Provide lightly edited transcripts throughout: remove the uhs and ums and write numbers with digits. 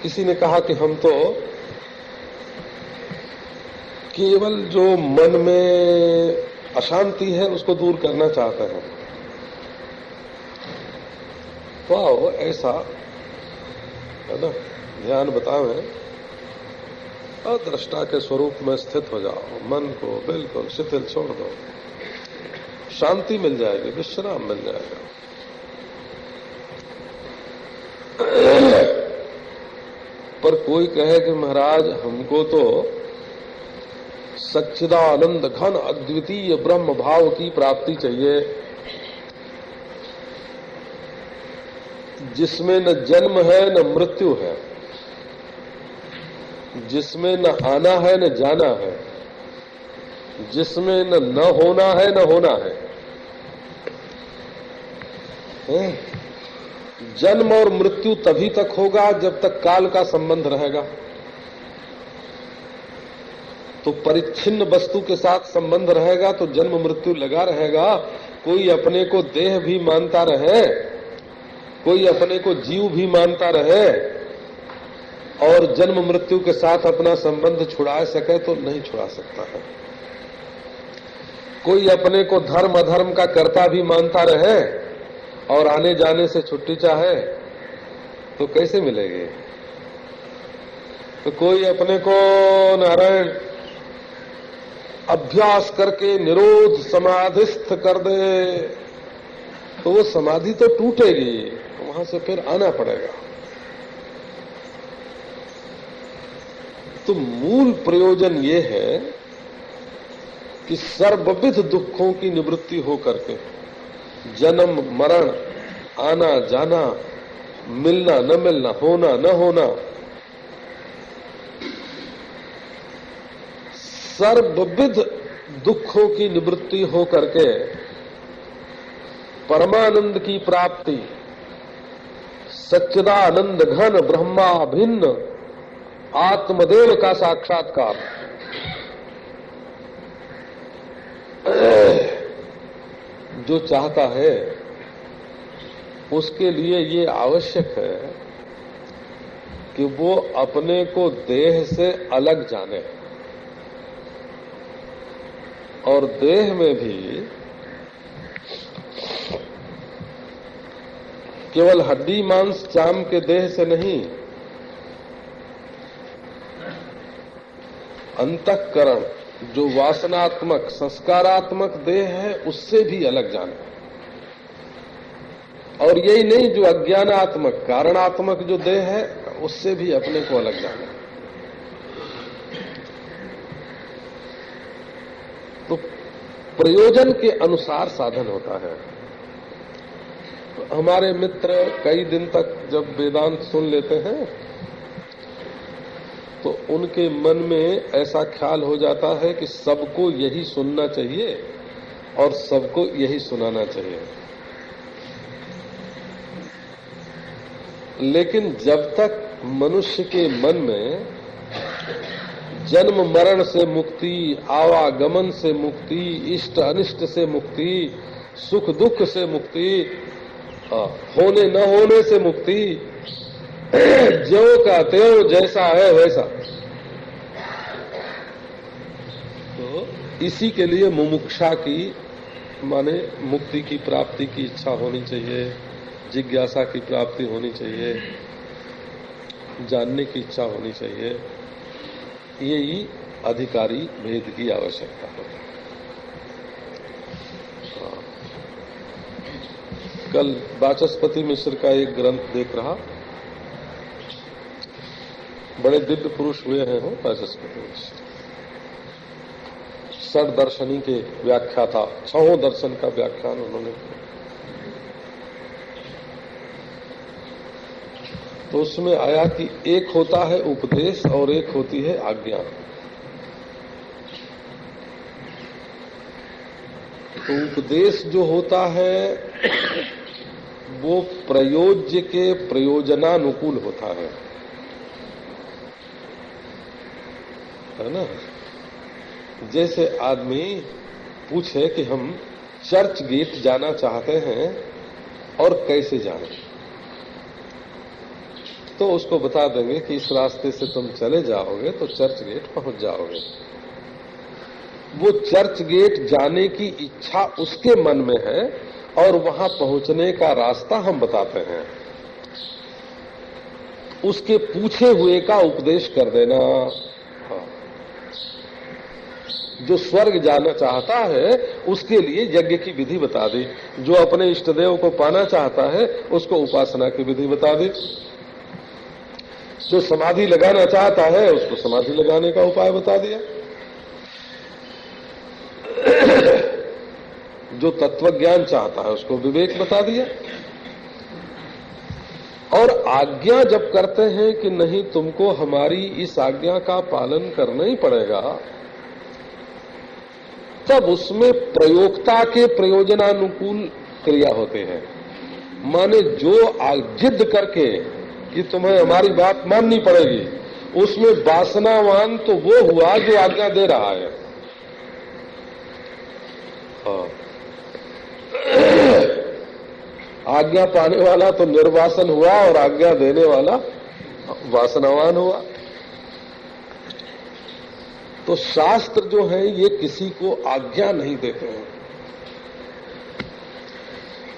किसी ने कहा कि हम तो केवल जो मन में अशांति है उसको दूर करना चाहते हैं। तो ऐसा है ना, ध्यान बतावे, अदृष्टा के स्वरूप में स्थित हो जाओ, मन को बिल्कुल शिथिल छोड़ दो, शांति मिल जाएगी, विश्राम मिल जाएगा। पर कोई कहे कि महाराज हमको तो सच्चिदानंद घन अद्वितीय ब्रह्म भाव की प्राप्ति चाहिए, जिसमें न जन्म है न मृत्यु है, जिसमें न आना है न जाना है, जिसमें न होना है न होना है। जन्म और मृत्यु तभी तक होगा जब तक काल का संबंध रहेगा। तो परिच्छिन्न वस्तु के साथ संबंध रहेगा तो जन्म मृत्यु लगा रहेगा। कोई अपने को देह भी मानता रहे, कोई अपने को जीव भी मानता रहे और जन्म मृत्यु के साथ अपना संबंध छुड़ा सके तो नहीं छुड़ा सकता है। कोई अपने को धर्म अधर्म का कर्ता भी मानता रहे और आने जाने से छुट्टी चाहे तो कैसे मिलेगी। तो कोई अपने को नारायण अभ्यास करके निरोध समाधिस्थ कर दे तो वो समाधि तो टूटेगी, वहां से फिर आना पड़ेगा। तो मूल प्रयोजन ये है कि सर्वविध दुखों की निवृत्ति हो करके जन्म मरण, आना जाना, मिलना न मिलना, होना न होना, सर्वविध दुखों की निवृत्ति हो करके परमानंद की प्राप्ति, सच्चिदानंद घन ब्रह्माभिन्न आत्मदेव का साक्षात्कार, जो चाहता है उसके लिए ये आवश्यक है कि वो अपने को देह से अलग जाने। और देह में भी केवल हड्डी मांस चाम के देह से नहीं, अंतःकरण जो वासनात्मक संस्कारात्मक देह है उससे भी अलग जाने। और यही नहीं, जो अज्ञानात्मक कारणात्मक जो देह है उससे भी अपने को अलग जाने। तो प्रयोजन के अनुसार साधन होता है। तो हमारे मित्र कई दिन तक जब वेदांत सुन लेते हैं तो उनके मन में ऐसा ख्याल हो जाता है कि सबको यही सुनना चाहिए और सबको यही सुनाना चाहिए। लेकिन जब तक मनुष्य के मन में जन्म मरण से मुक्ति, आवागमन से मुक्ति, इष्ट अनिष्ट से मुक्ति, सुख दुख से मुक्ति, होने न होने से मुक्ति, ज्यों का त्यों जैसा है वैसा, तो इसी के लिए मुमुक्षा की माने मुक्ति की प्राप्ति की इच्छा होनी चाहिए, जिज्ञासा की प्राप्ति होनी चाहिए, जानने की इच्छा होनी चाहिए। यही अधिकारी भेद की आवश्यकता है। कल वाचस्पति मिश्र का एक ग्रंथ देख रहा, बड़े दिव्य पुरुष हुए हैं वो वाचस्पति मिश्र। षड दर्शनी के व्याख्या था, 6 दर्शन का व्याख्यान उन्होंने किया। तो उसमें आया कि एक होता है उपदेश और एक होती है आज्ञा। तो उपदेश जो होता है वो प्रयोज्य के प्रयोजनानुकूल होता है ना। जैसे आदमी पूछे कि हम चर्च गेट जाना चाहते हैं और कैसे जाएं, तो उसको बता देंगे कि इस रास्ते से तुम चले जाओगे तो चर्च गेट पहुंच जाओगे। वो चर्च गेट जाने की इच्छा उसके मन में है और वहां पहुंचने का रास्ता हम बताते हैं। उसके पूछे हुए का उपदेश कर देना। जो स्वर्ग जाना चाहता है उसके लिए यज्ञ की विधि बता दी, जो अपने इष्ट देव को पाना चाहता है उसको उपासना की विधि बता दी, जो समाधि लगाना चाहता है उसको समाधि लगाने का उपाय बता दिया, जो तत्वज्ञान चाहता है उसको विवेक बता दिया। और आज्ञा जब करते हैं कि नहीं तुमको हमारी इस आज्ञा का पालन करना ही पड़ेगा, तब उसमें प्रयोक्ता के प्रयोजनानुकूल क्रिया होते हैं। माने जो जिद करके कि तुम्हें हमारी बात माननी पड़ेगी, उसमें वासनावान तो वो हुआ जो आज्ञा दे रहा है। आज्ञा पाने वाला तो निर्वासन हुआ और आज्ञा देने वाला वासनावान हुआ। तो शास्त्र जो है ये किसी को आज्ञा नहीं देते हैं।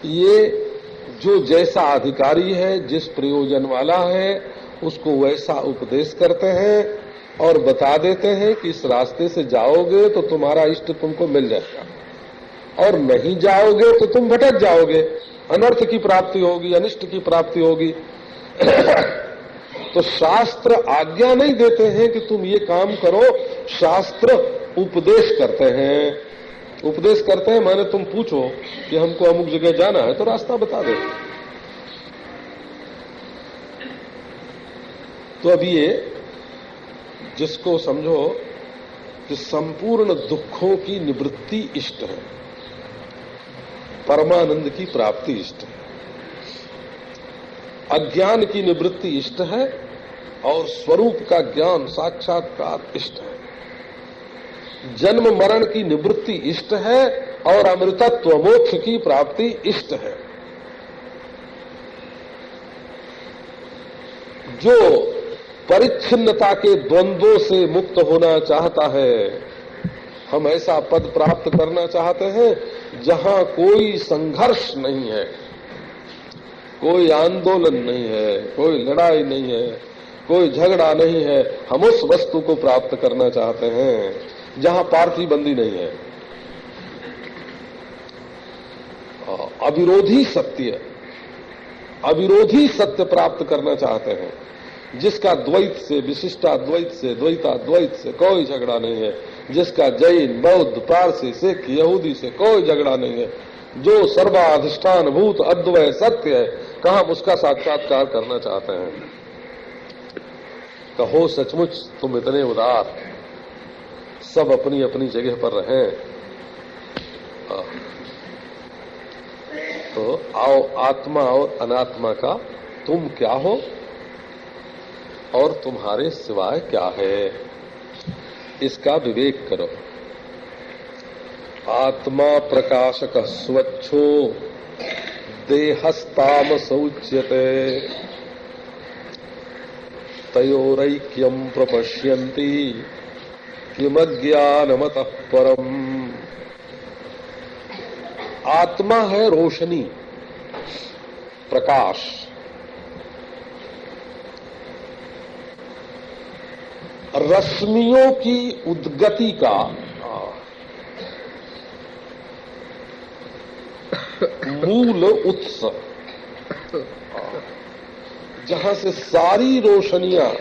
ये जो जैसा अधिकारी है, जिस प्रयोजन वाला है, उसको वैसा उपदेश करते हैं और बता देते हैं कि इस रास्ते से जाओगे तो तुम्हारा इष्ट तुमको मिल जाएगा, और नहीं जाओगे तो तुम भटक जाओगे, अनर्थ की प्राप्ति होगी, अनिष्ट की प्राप्ति होगी। तो शास्त्र आज्ञा नहीं देते हैं कि तुम ये काम करो, शास्त्र उपदेश करते हैं। उपदेश करते हैं माने तुम पूछो कि हमको अमुक जगह जाना है तो रास्ता बता दे। तो अब ये जिसको समझो कि संपूर्ण दुखों की निवृत्ति इष्ट है, परमानंद की प्राप्ति इष्ट है, अज्ञान की निवृत्ति इष्ट है और स्वरूप का ज्ञान साक्षात्कार इष्ट है, जन्म मरण की निवृत्ति इष्ट है और अमृतत्व मोक्ष की प्राप्ति इष्ट है। जो परिच्छिन्नता के द्वंद्वों से मुक्त होना चाहता है, हम ऐसा पद प्राप्त करना चाहते हैं जहां कोई संघर्ष नहीं है, कोई आंदोलन नहीं है, कोई लड़ाई नहीं है, कोई झगड़ा नहीं है। हम उस वस्तु को प्राप्त करना चाहते हैं जहां पार्थी बंदी नहीं है। अविरोधी सत्य, अविरोधी सत्य प्राप्त करना चाहते हैं, जिसका द्वैत से, विशिष्टाद्वैत से, द्वैताद्वैत से कोई झगड़ा नहीं है, जिसका जैन, बौद्ध, पारसी, सिख, यहूदी से कोई झगड़ा नहीं है, जो सर्वाधिष्ठान भूत अद्वय सत्य है, कहा उसका साक्षात्कार करना चाहते हैं। कहो सचमुच तुम इतने उदार, सब अपनी अपनी जगह पर रहें, तो आओ आत्मा और अनात्मा का तुम क्या हो और तुम्हारे सिवाय क्या है, इसका विवेक करो। आत्मा प्रकाशक स्वच्छो देहस्तामस उच्यते तयोरैक्यम प्रपश्यन्ति किमज्ञानमतः परम। आत्मा है रोशनी, प्रकाश, रश्मियों की उद्गति का मूल उत्स, जहां से सारी रोशनियां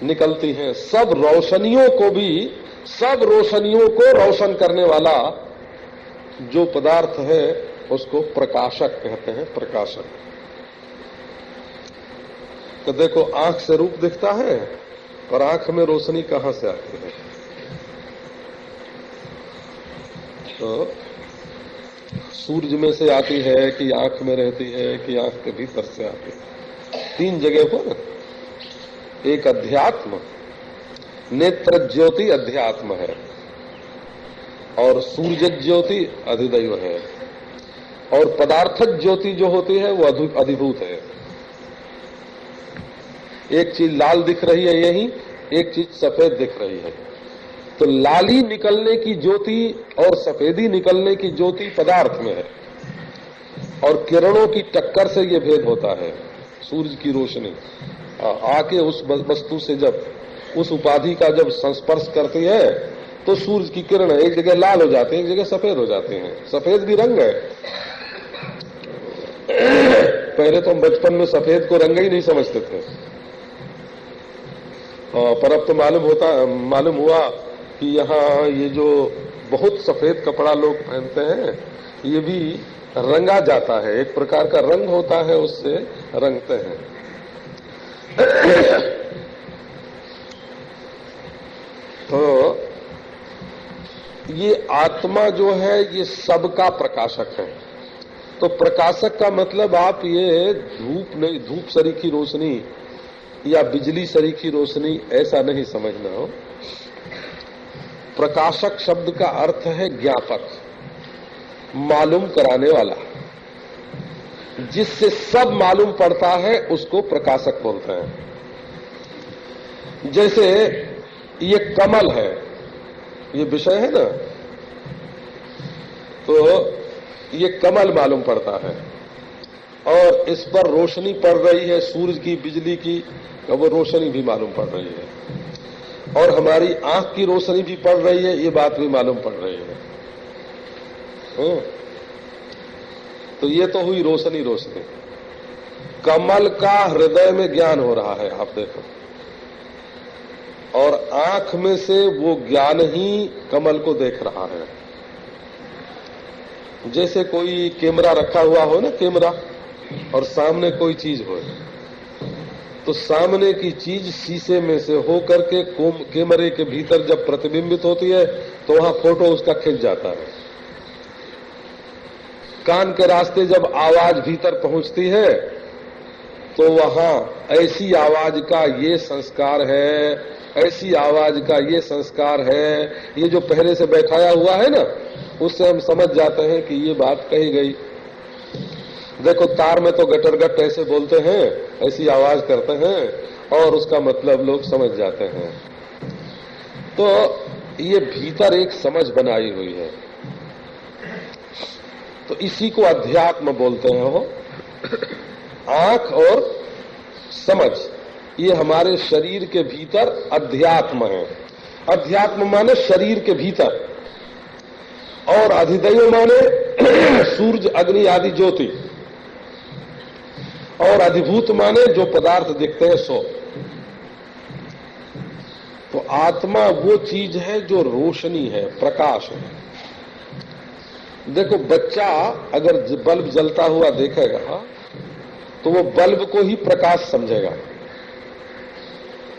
निकलती हैं। सब रोशनियों को रोशन करने वाला जो पदार्थ है उसको प्रकाशक कहते हैं। प्रकाशक तो देखो, आंख से रूप दिखता है और आंख में रोशनी कहां से आती है? तो सूरज में से आती है कि आंख में रहती है कि आंख के भीतर से आती है? तीन जगह पर, एक अध्यात्म, नेत्र ज्योति अध्यात्म है, और सूर्य ज्योति अधिदैव है, और पदार्थ ज्योति जो होती है वो अधिभूत है। एक चीज लाल दिख रही है यही, एक चीज सफेद दिख रही है। तो लाली निकलने की ज्योति और सफेदी निकलने की ज्योति पदार्थ में है, और किरणों की टक्कर से ये भेद होता है। सूरज की रोशनी आके उस वस्तु से जब उस उपाधि का जब संस्पर्श करती है तो सूरज की किरण एक जगह लाल हो जाते हैं, एक जगह सफेद हो जाते हैं। सफेद भी रंग है। पहले तो हम बचपन में सफेद को रंग ही नहीं समझते थे, पर अब तो मालूम हुआ कि यहाँ ये जो बहुत सफेद कपड़ा लोग पहनते हैं ये भी रंगा जाता है, एक प्रकार का रंग होता है, उससे रंगते हैं। तो ये आत्मा जो है ये सबका प्रकाशक है। तो प्रकाशक का मतलब आप ये धूप सरीखी रोशनी या बिजली सरीखी रोशनी ऐसा नहीं समझना हो। प्रकाशक शब्द का अर्थ है ज्ञापक, मालूम कराने वाला। जिससे सब मालूम पड़ता है उसको प्रकाशक बोलते हैं। जैसे ये कमल है, ये विषय है ना, तो ये कमल मालूम पड़ता है और इस पर रोशनी पड़ रही है सूरज की, बिजली की, तो वो रोशनी भी मालूम पड़ रही है। और हमारी आंख की रोशनी भी पड़ रही है, ये बात भी मालूम पड़ रही है। तो ये तो हुई रोशनी। कमल का हृदय में ज्ञान हो रहा है, आप देखो, और आंख में से वो ज्ञान ही कमल को देख रहा है। जैसे कोई कैमरा रखा हुआ हो ना, कैमरा, और सामने कोई चीज हो, तो सामने की चीज शीशे में से हो करके कैमरे के भीतर जब प्रतिबिंबित होती है तो वहां फोटो उसका खिंच जाता है। कान के रास्ते जब आवाज भीतर पहुंचती है तो वहां ऐसी आवाज का ये संस्कार है, ऐसी आवाज का ये संस्कार है, ये जो पहले से बैठाया हुआ है ना, उससे हम समझ जाते हैं कि ये बात कही गई। देखो तार में तो गटरगट ऐसे बोलते हैं, ऐसी आवाज करते हैं और उसका मतलब लोग समझ जाते हैं। तो ये भीतर एक समझ बनाई हुई है, तो इसी को अध्यात्म बोलते हैं। वो आंख और समझ, ये हमारे शरीर के भीतर अध्यात्म है। अध्यात्म माने शरीर के भीतर, और अधिदैव माने सूरज अग्नि आदि ज्योति, और अधिभूत माने जो पदार्थ दिखते हैं सो। तो आत्मा वो चीज है जो रोशनी है, प्रकाश है। देखो बच्चा अगर बल्ब जलता हुआ देखेगा तो वो बल्ब को ही प्रकाश समझेगा,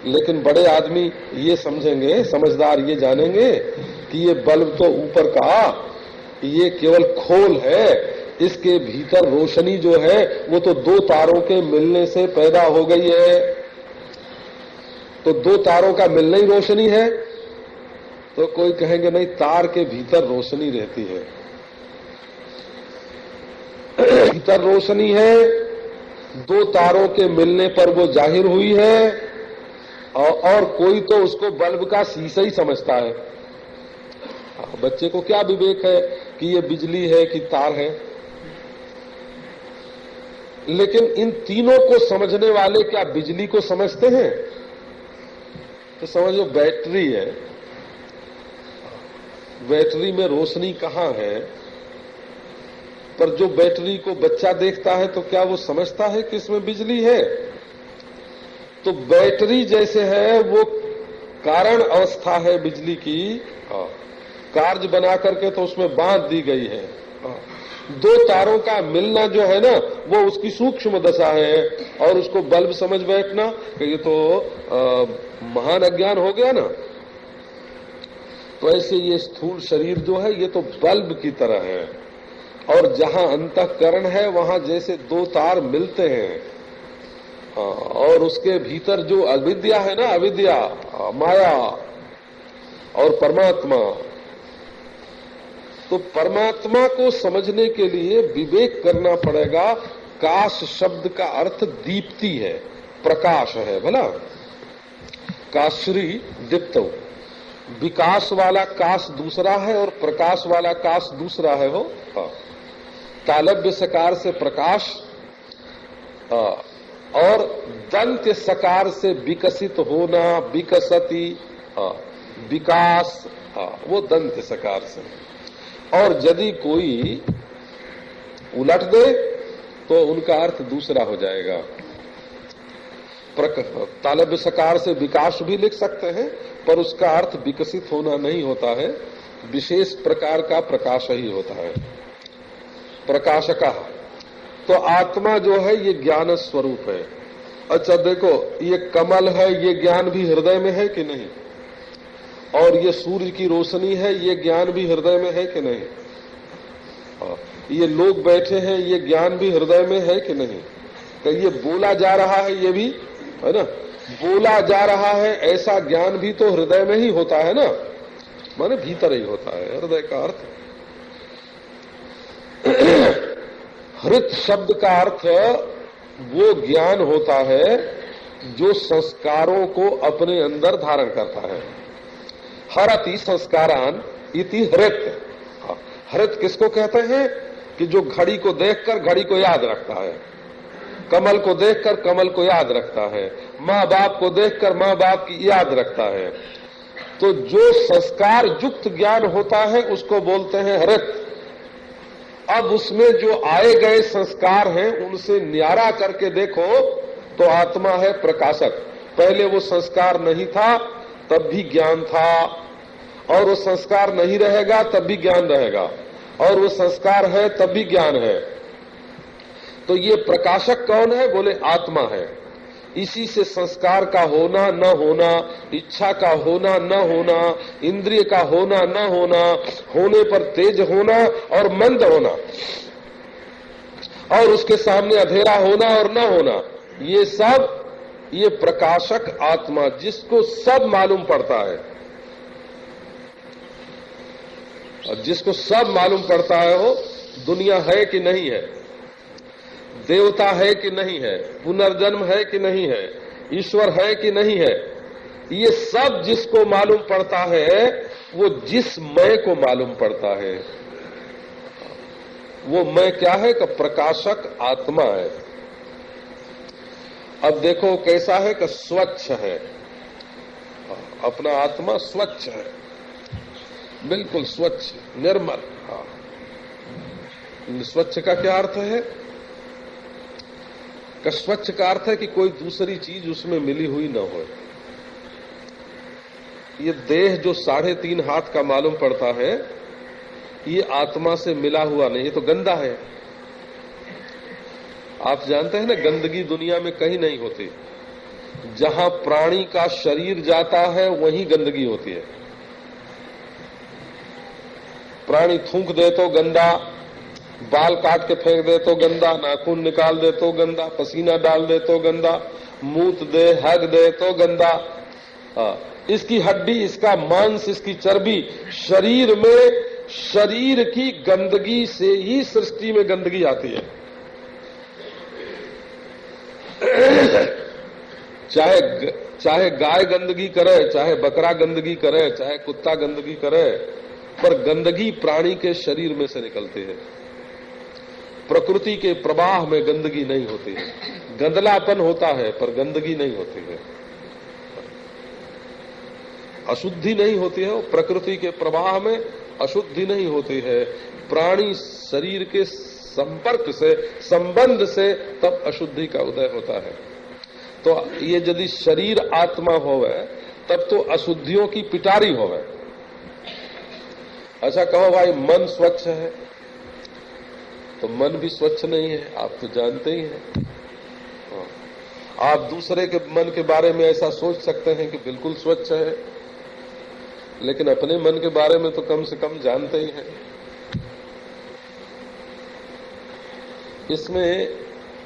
लेकिन बड़े आदमी ये समझेंगे, समझदार ये जानेंगे कि ये बल्ब तो ऊपर का ये केवल खोल है, इसके भीतर रोशनी जो है वो तो दो तारों के मिलने से पैदा हो गई है। तो दो तारों का मिलना ही रोशनी है। तो कोई कहेंगे नहीं, तार के भीतर रोशनी रहती है, भीतर रोशनी है, दो तारों के मिलने पर वो जाहिर हुई है, और कोई तो उसको बल्ब का शीशा ही समझता है। बच्चे को क्या विवेक है कि ये बिजली है कि तार है। लेकिन इन तीनों को समझने वाले क्या बिजली को समझते हैं? तो समझो बैटरी है, बैटरी में रोशनी कहाँ है, पर जो बैटरी को बच्चा देखता है तो क्या वो समझता है कि इसमें बिजली है? तो बैटरी जैसे है वो कारण अवस्था है बिजली की, कार्य बना करके तो उसमें बांध दी गई है। दो तारों का मिलना जो है ना वो उसकी सूक्ष्म दशा है, और उसको बल्ब समझ बैठना कि ये तो महान अज्ञान हो गया ना। तो ऐसे ये स्थूल शरीर जो है ये तो बल्ब की तरह है, और जहां अंतःकरण है वहां जैसे दो तार मिलते हैं, और उसके भीतर जो अविद्या है ना, अविद्या, माया और परमात्मा, तो परमात्मा को समझने के लिए विवेक करना पड़ेगा। काश शब्द का अर्थ दीप्ति है, प्रकाश है भला, काश्री दीप्त। विकास वाला काश दूसरा है और प्रकाश वाला काश दूसरा है हो। हाँ। तालव्य सकार से प्रकाश और दंत्य सकार से विकसित होना, विकसति, विकास, वो दंत्य सकार से। और यदि कोई उलट दे तो उनका अर्थ दूसरा हो जाएगा। तालव्य सकार से विकास भी लिख सकते हैं, पर उसका अर्थ विकसित होना नहीं होता है, विशेष प्रकार का प्रकाश ही होता है। प्रकाशका तो आत्मा जो है ये ज्ञान स्वरूप है। अच्छा देखो, ये कमल है, ये ज्ञान भी हृदय में है कि नहीं? और ये सूर्य की रोशनी है, ये ज्ञान भी हृदय में है कि नहीं? ये लोग बैठे हैं, ये ज्ञान भी हृदय में है कि नहीं? तो ये बोला जा रहा है, ये भी है ना, बोला जा रहा है, ऐसा ज्ञान भी तो हृदय में ही होता है ना, माने भीतर ही होता है हृदय का अर्थ। हृत शब्द का अर्थ वो ज्ञान होता है जो संस्कारों को अपने अंदर धारण करता है। हरति संस्कारान इति हृत। हृत किसको कहते हैं? कि जो घड़ी को देखकर घड़ी को याद रखता है, कमल को देखकर कमल को याद रखता है, माँ बाप को देखकर माँ बाप की याद रखता है। तो जो संस्कार युक्त ज्ञान होता है उसको बोलते हैं हृत। अब उसमें जो आए गए संस्कार हैं उनसे न्यारा करके देखो तो आत्मा है प्रकाशक। पहले वो संस्कार नहीं था तब भी ज्ञान था, और वो संस्कार नहीं रहेगा तब भी ज्ञान रहेगा, और वो संस्कार है तब भी ज्ञान है। तो ये प्रकाशक कौन है? बोले आत्मा है। इसी से संस्कार का होना न होना, इच्छा का होना न होना, इंद्रिय का होना न होना, होने पर तेज होना और मंद होना, और उसके सामने अंधेरा होना और न होना, ये सब ये प्रकाशक आत्मा जिसको सब मालूम पड़ता है, और जिसको सब मालूम पड़ता है वो दुनिया है कि नहीं है, देवता है कि नहीं है, पुनर्जन्म है कि नहीं है, ईश्वर है कि नहीं है, ये सब जिसको मालूम पड़ता है वो जिस मैं को मालूम पड़ता है। वो मैं क्या है? कि प्रकाशक आत्मा है। अब देखो कैसा है कि स्वच्छ है, अपना आत्मा स्वच्छ है, बिल्कुल स्वच्छ, निर्मल। स्वच्छ का क्या अर्थ है? कि स्वच्छ का अर्थ है कि कोई दूसरी चीज उसमें मिली हुई न हो। ये देह जो 3.5 हाथ का मालूम पड़ता है ये आत्मा से मिला हुआ नहीं, ये तो गंदा है। आप जानते हैं ना, गंदगी दुनिया में कहीं नहीं होती। जहां प्राणी का शरीर जाता है वहीं गंदगी होती है। प्राणी थूक दे तो गंदा, बाल काट के फेंक दे तो गंदा, नाखून निकाल दे तो गंदा, पसीना डाल दे तो गंदा, मूत दे, हग दे तो गंदा। इसकी हड्डी, इसका मांस, इसकी चर्बी शरीर में, शरीर की गंदगी से ही सृष्टि में गंदगी आती है। चाहे गाय गंदगी करे, चाहे बकरा गंदगी करे, चाहे कुत्ता गंदगी करे, पर गंदगी प्राणी के शरीर में से निकलती है। प्रकृति के प्रवाह में गंदगी नहीं होती है, गंदलापन होता है पर गंदगी नहीं होती है, अशुद्धि नहीं होती है। प्रकृति के प्रवाह में अशुद्धि नहीं होती है। प्राणी शरीर के संपर्क से, संबंध से तब अशुद्धि का उदय होता है। तो ये यदि शरीर आत्मा होवे तब तो अशुद्धियों की पिटारी होवे। अच्छा कहो भाई मन स्वच्छ है, तो मन भी स्वच्छ नहीं है, आप तो जानते ही हैं। आप दूसरे के मन के बारे में ऐसा सोच सकते हैं कि बिल्कुल स्वच्छ है, लेकिन अपने मन के बारे में तो कम से कम जानते ही हैं। इसमें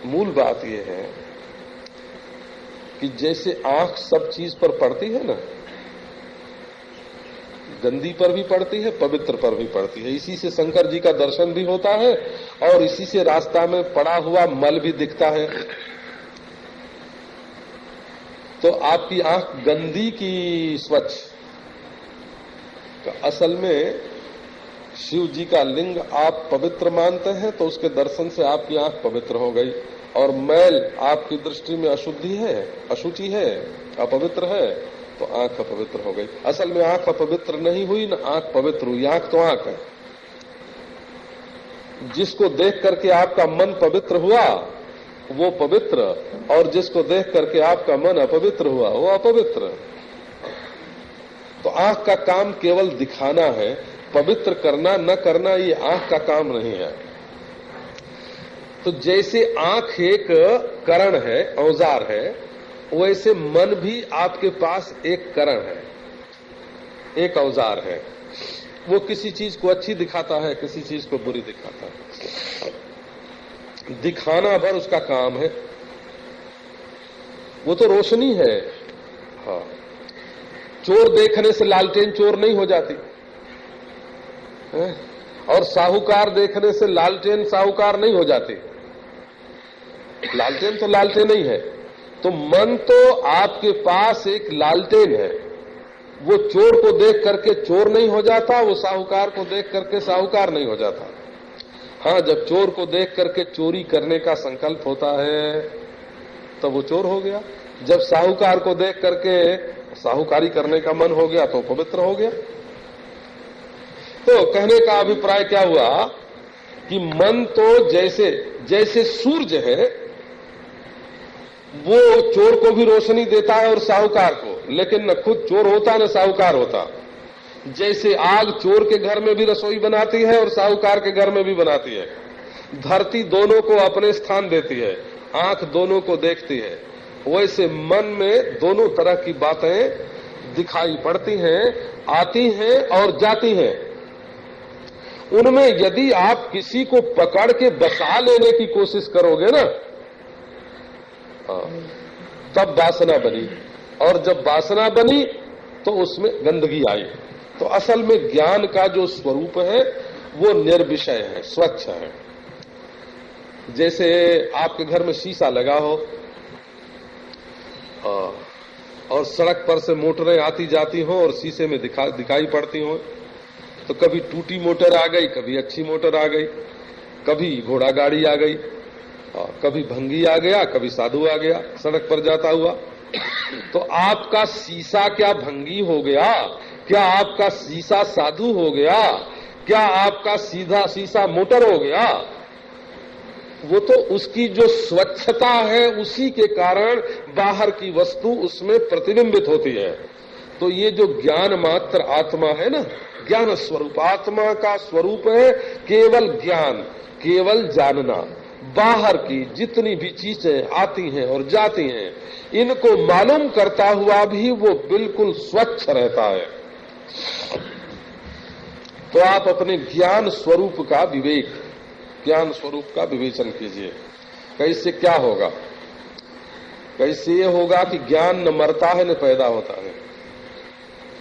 मूल बात यह है कि जैसे आंख सब चीज पर पड़ती है ना, गंदी पर भी पड़ती है, पवित्र पर भी पड़ती है। इसी से शंकर जी का दर्शन भी होता है और इसी से रास्ता में पड़ा हुआ मल भी दिखता है। तो आपकी आंख गंदी की स्वच्छ? तो असल में शिव जी का लिंग आप पवित्र मानते हैं तो उसके दर्शन से आपकी आंख पवित्र हो गई, और मैल आपकी दृष्टि में अशुद्धि है, अशुचि है, अपवित्र है, तो आंख अपवित्र हो गई। असल में आंख अपवित्र नहीं हुई न आंख पवित्र हुई, आंख तो आंख है। जिसको देख करके आपका मन पवित्र हुआ वो पवित्र, और जिसको देख करके आपका मन अपवित्र हुआ वो अपवित्र। तो आंख का काम केवल दिखाना है, पवित्र करना न करना ये आंख का काम नहीं है। तो जैसे आंख एक करण है, औजार है, वैसे मन भी आपके पास एक करण है, एक औजार है। वो किसी चीज को अच्छी दिखाता है, किसी चीज को बुरी दिखाता है, दिखाना भर उसका काम है। वो तो रोशनी है। हाँ, चोर देखने से लालटेन चोर नहीं हो जाती है? और साहूकार देखने से लालटेन साहूकार नहीं हो जाती। लालटेन तो लालटेन ही है। तो मन तो आपके पास एक लालटेन है। वो चोर को देख करके चोर नहीं हो जाता, वो साहूकार को देख करके साहूकार नहीं हो जाता। हाँ, जब चोर को देख करके चोरी करने का संकल्प होता है तब वो चोर हो गया। जब साहूकार को देख करके साहूकारी करने का मन हो गया तो पवित्र हो गया। तो कहने का अभिप्राय क्या हुआ कि मन तो जैसे जैसे सूर्य है, वो चोर को भी रोशनी देता है और साहूकार को, लेकिन न खुद चोर होता न साहूकार होता। जैसे आग चोर के घर में भी रसोई बनाती है और साहूकार के घर में भी बनाती है। धरती दोनों को अपने स्थान देती है, आंख दोनों को देखती है। वैसे मन में दोनों तरह की बातें दिखाई पड़ती हैं, आती हैं और जाती हैं। उनमें यदि आप किसी को पकड़ के बसा लेने की कोशिश करोगे ना, तब वासना बनी, और जब वासना बनी तो उसमें गंदगी आई। तो असल में ज्ञान का जो स्वरूप है वो निर्विषय है, स्वच्छ है। जैसे आपके घर में शीशा लगा हो और सड़क पर से मोटरें आती जाती हो और शीशे में दिखाई पड़ती हो, तो कभी टूटी मोटर आ गई, कभी अच्छी मोटर आ गई, कभी घोड़ा गाड़ी आ गई, कभी भंगी आ गया, कभी साधु आ गया सड़क पर जाता हुआ। तो आपका शीशा क्या भंगी हो गया? क्या आपका शीशा साधु हो गया? क्या आपका सीधा शीशा मोटर हो गया? वो तो उसकी जो स्वच्छता है उसी के कारण बाहर की वस्तु उसमें प्रतिबिंबित होती है। तो ये जो ज्ञान मात्र आत्मा है ना, ज्ञान स्वरूप आत्मा का स्वरूप है केवल ज्ञान, केवल जानना। बाहर की जितनी भी चीजें आती हैं और जाती हैं, इनको मालूम करता हुआ भी वो बिल्कुल स्वच्छ रहता है। तो आप अपने ज्ञान स्वरूप का विवेक, ज्ञान स्वरूप का विवेचन कीजिए। कैसे क्या होगा? कैसे ये होगा कि ज्ञान न मरता है न पैदा होता है,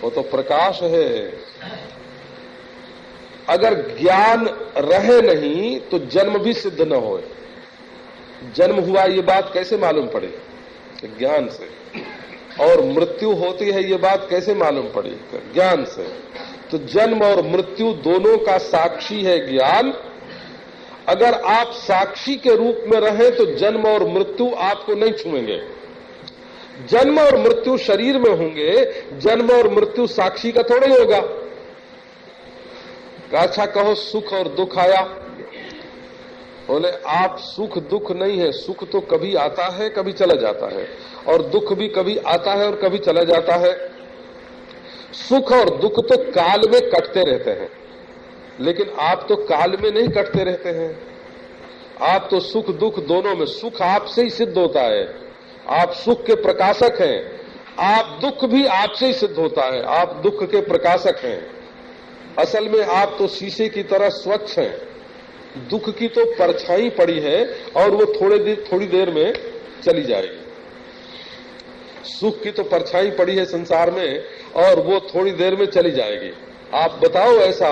वो तो प्रकाश है। अगर ज्ञान रहे नहीं तो जन्म भी सिद्ध न हो। जन्म हुआ ये बात कैसे मालूम पड़े? ज्ञान से। और मृत्यु होती है ये बात कैसे मालूम पड़ी? ज्ञान से। तो जन्म और मृत्यु दोनों का साक्षी है ज्ञान। अगर आप साक्षी के रूप में रहे तो जन्म और मृत्यु आपको नहीं छुएंगे। जन्म और मृत्यु शरीर में होंगे, जन्म और मृत्यु साक्षी का थोड़ा ही होगा। अच्छा कहो सुख और दुख आया, बोले आप सुख दुख नहीं है, सुख तो कभी आता है कभी चला जाता है, और दुख भी कभी आता है और कभी चला जाता है। सुख और दुख तो काल में कटते रहते हैं, लेकिन आप तो काल में नहीं कटते रहते हैं। आप तो सुख दुख दोनों में, सुख आपसे ही सिद्ध होता है, आप सुख के प्रकाशक हैं। आप दुख भी आपसे ही सिद्ध होता है, आप दुख के प्रकाशक हैं। असल में आप तो शीशे की तरह स्वच्छ हैं। दुख की तो परछाई पड़ी है और वो थोड़ी देर में चली जाएगी। सुख की तो परछाई पड़ी है संसार में और वो थोड़ी देर में चली जाएगी। आप बताओ ऐसा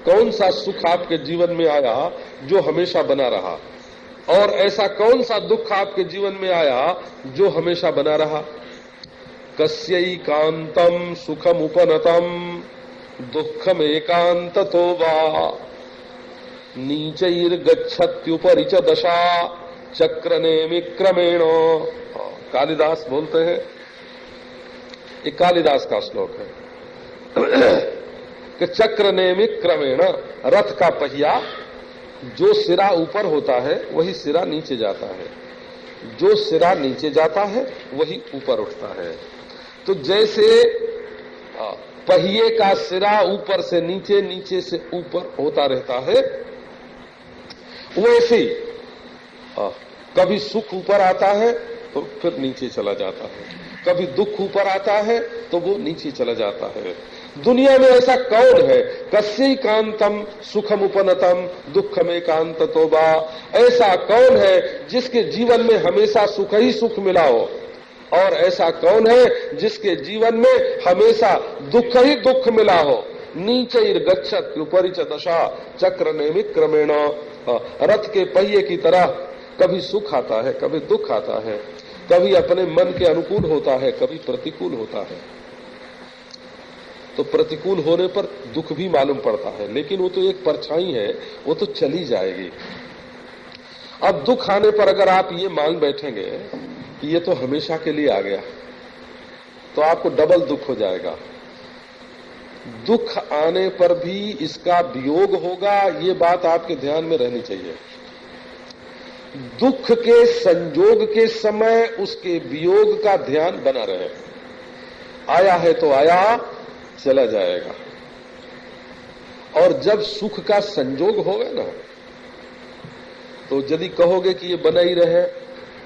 कौन सा सुख आपके जीवन में आया जो हमेशा बना रहा, और ऐसा कौन सा दुख आपके जीवन में आया जो हमेशा बना रहा? कस्यैकांतम सुखम उपनतम दुःखम एकांततो वा नीचैर्गच्छत्युपरि च दशा चक्र नेमिक्रमेण। कालिदास बोलते हैं, ये कालिदास का श्लोक है कि चक्र नेमिक्रमेण, रथ का पहिया जो सिरा ऊपर होता है वही सिरा नीचे जाता है, जो सिरा नीचे जाता है वही ऊपर उठता है। तो जैसे पहिए का सिरा ऊपर से नीचे, नीचे से ऊपर होता रहता है, वैसे कभी सुख ऊपर आता है तो फिर नीचे चला जाता है, कभी दुख ऊपर आता है तो वो नीचे चला जाता है। दुनिया में ऐसा कौन है, कस्यैकांतम सुखम उपनतम दुःखम एकांततो वा, ऐसा कौन है जिसके जीवन में हमेशा सुख ही सुख मिला हो, और ऐसा कौन है जिसके जीवन में हमेशा दुख ही दुख मिला हो। नीचैर्गच्छत् उपरि च दशा चक्र नेमिक्रमेण, रथ के पहिए की तरह कभी सुख आता है, कभी दुख आता है, कभी अपने मन के अनुकूल होता है, कभी प्रतिकूल होता है। तो प्रतिकूल होने पर दुख भी मालूम पड़ता है, लेकिन वो तो एक परछाई है, वो तो चली जाएगी। अब दुख आने पर अगर आप ये मान बैठेंगे कि ये तो हमेशा के लिए आ गया, तो आपको डबल दुख हो जाएगा। दुख आने पर भी इसका वियोग होगा, ये बात आपके ध्यान में रहनी चाहिए। दुख के संयोग के समय उसके वियोग का ध्यान बना रहे। आया है तो आया, चला जाएगा। और जब सुख का संयोग होगा ना, तो यदि कहोगे कि ये बना ही रहे,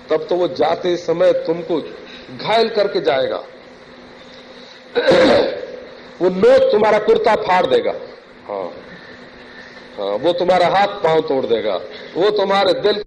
तब तो वो जाते समय तुमको घायल करके जाएगा। वो नोट तुम्हारा कुर्ता फाड़ देगा, हाँ, वो तुम्हारा हाथ पांव तोड़ देगा, वो तुम्हारे दिल